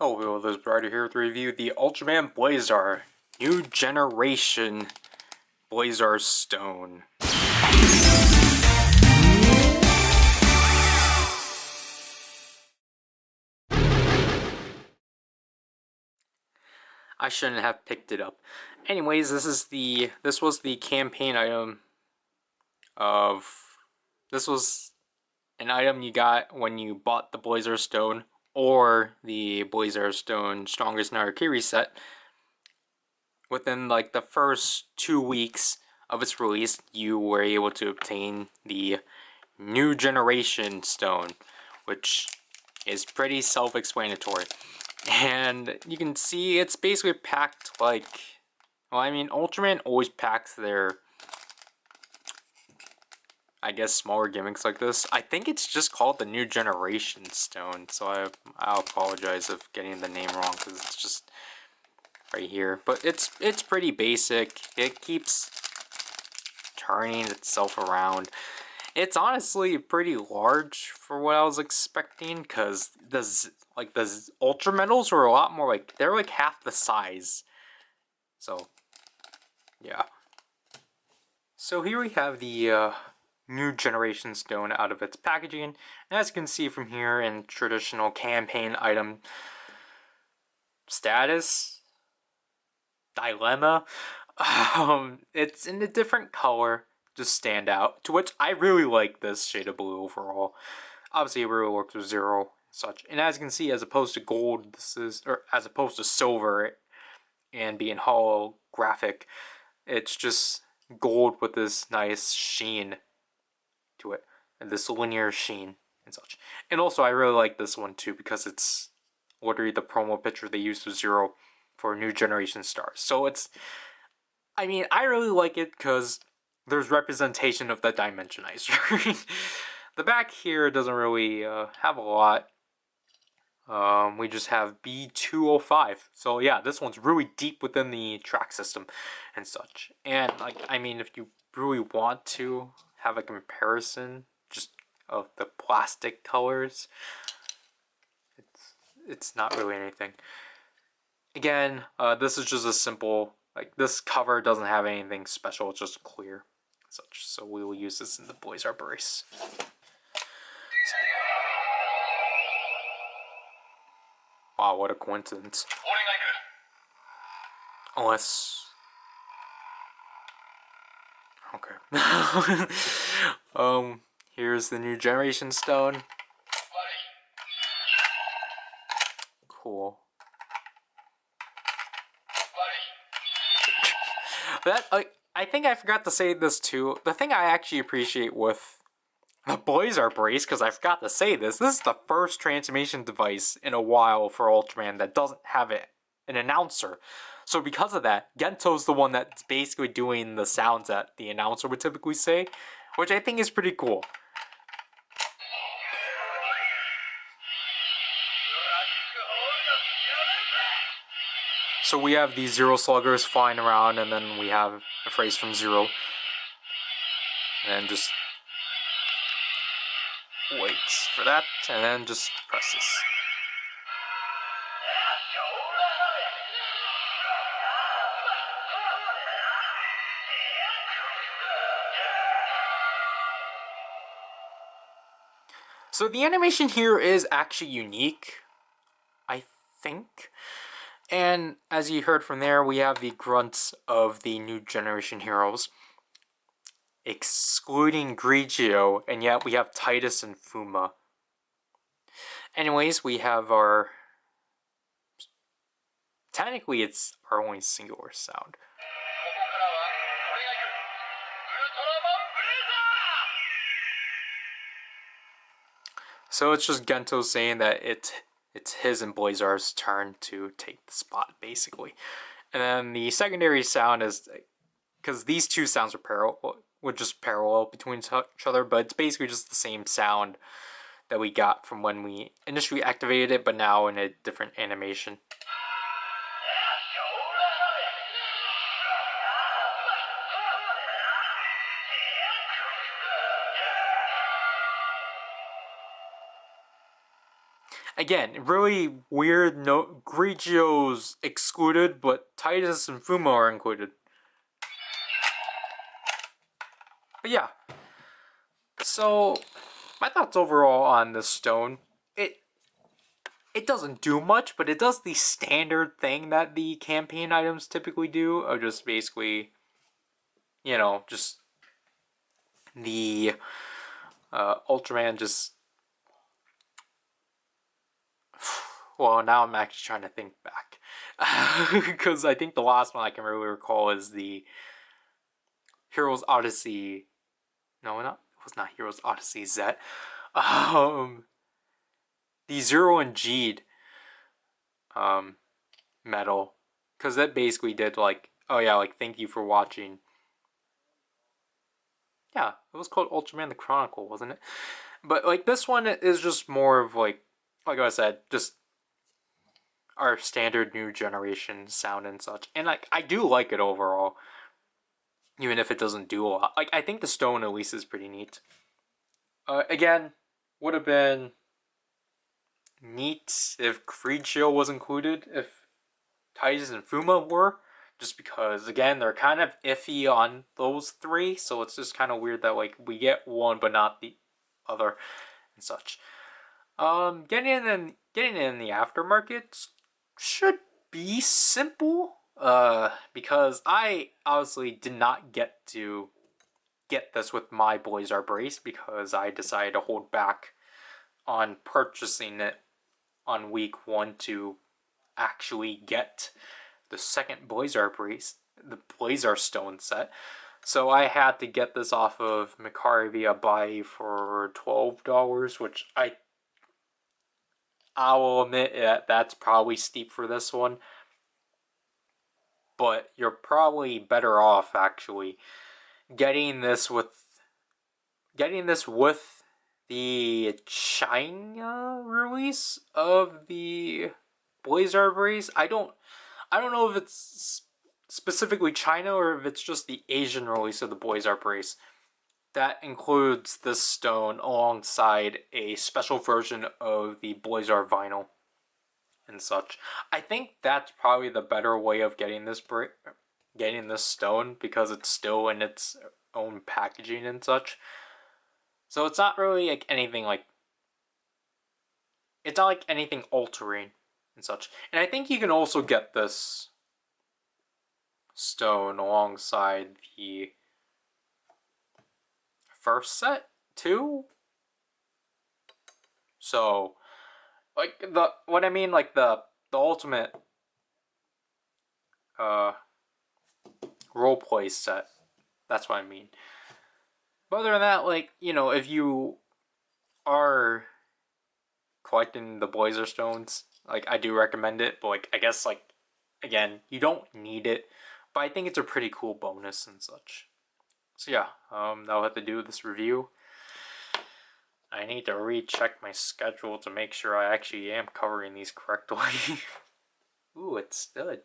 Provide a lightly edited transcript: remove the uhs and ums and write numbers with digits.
Hello, this is Ryder here to review the Ultraman Blazar New Generation Blazar Stone. I shouldn't have picked it up. Anyways, this was the campaign item of this was an item you got when you bought the Blazar Stone or the Blazar Stone Strongest Narakiri set. Within like the first 2 weeks of its release, you were able to obtain the New Generation Stone, which is pretty self-explanatory. And you can see it's basically packed like, well, I mean, Ultraman always packs their, I guess, smaller gimmicks like this. I think it's just called the New Generation Stone, so I'll apologize if getting the name wrong, because it's just right here. But it's pretty basic. It keeps turning itself around. It's honestly pretty large for what I was expecting, because the Ultra Metals were a lot more like, they're like half the size. So, yeah. So here we have the New Generation Stone out of its packaging. And as you can see from here in traditional campaign item status, dilemma, it's in a different color. Just stand out, to which I really like this shade of blue overall. Obviously it really works with Zero and such. And as you can see, as opposed to gold, as opposed to silver and being holographic, it's just gold with this nice sheen to it, and this linear sheen and such. And also I really like this one too, because it's literally the promo picture they used with Zero for New Generation Stars. So I mean, I really like it because there's representation of the Dimensionizer. The back here doesn't really have a lot. We just have B205. So yeah, this one's really deep within the track system and such. And like, I mean, if you really want to have a comparison just of the plastic colors, it's not really anything. Again, this is just a simple, like, this cover doesn't have anything special, it's just clear and such. So we will use this in the Blazar brace. Wow, what a coincidence. Unless... okay. Here's the New Generation Stone. Cool. That, I think I forgot to say this too. The thing I actually appreciate with the Blazar brace, because I forgot to say this is the first transformation device in a while for Ultraman that doesn't have an announcer. So because of that, Gento's the one that's basically doing the sounds that the announcer would typically say, which I think is pretty cool. So we have these Zero Sluggers flying around, and then we have a phrase from Zero. And just waits for that, and then just presses. So the animation here is actually unique, I think. And as you heard from there, we have the grunts of the New Generation heroes, excluding Grigio, and yet we have Titus and Fuma. Anyways, we have our... technically, it's our only singular sound. So it's just Gento saying that it's his and Blazar's turn to take the spot, basically. And then the secondary sound is, because these two sounds are just parallel between each other, but it's basically just the same sound that we got from when we initially activated it, but now in a different animation. again, really weird. No, Grigio's excluded, but Titus and Fuma are included. But yeah, so my thoughts overall on this stone, it doesn't do much, but it does the standard thing that the campaign items typically do, of just basically, just the Ultraman just. Well, now I'm actually trying to think back. Because I think the last one I can really recall is the Heroes Odyssey. No, it was not Heroes Odyssey Z. Um, the Zero and G'd medal, because that basically did like, oh yeah, like thank you for watching. Yeah, it was called Ultraman the Chronicle, wasn't it? But like this one is just more of like I said, just our standard new generation sound and such, and like I do like it overall, even if it doesn't do a lot. Like I think the stone at least is pretty neat. Again, would have been neat if Creed Shield was included, if Titus and Fuma were, just because again they're kind of iffy on those three, so it's just kind of weird that like we get one but not the other and such. Getting in the aftermarket should be simple. Because I obviously did not get to get this with my Blazar brace because I decided to hold back on purchasing it on week 1 to actually get the second Blazar brace, the Blazar stone set. So I had to get this off of Mercari via buy for $12, which I'll admit that's probably steep for this one. But you're probably better off actually getting this with the China release of the Blazar brace. I don't know if it's specifically China or if it's just the Asian release of the Blazar brace. That includes this stone alongside a special version of the Blazar vinyl and such. I think that's probably the better way of getting this stone, because it's still in its own packaging and such. So it's not really like anything like, it's not like anything altering and such. And I think you can also get this stone alongside the first set too. So like the ultimate roleplay set. That's what I mean. But other than that, like, if you are collecting the Blazar stones, like, I do recommend it, but like I guess like again, you don't need it, but I think it's a pretty cool bonus and such. So yeah, that'll have to do with this review. I need to recheck my schedule to make sure I actually am covering these correctly. Ooh, it's stood.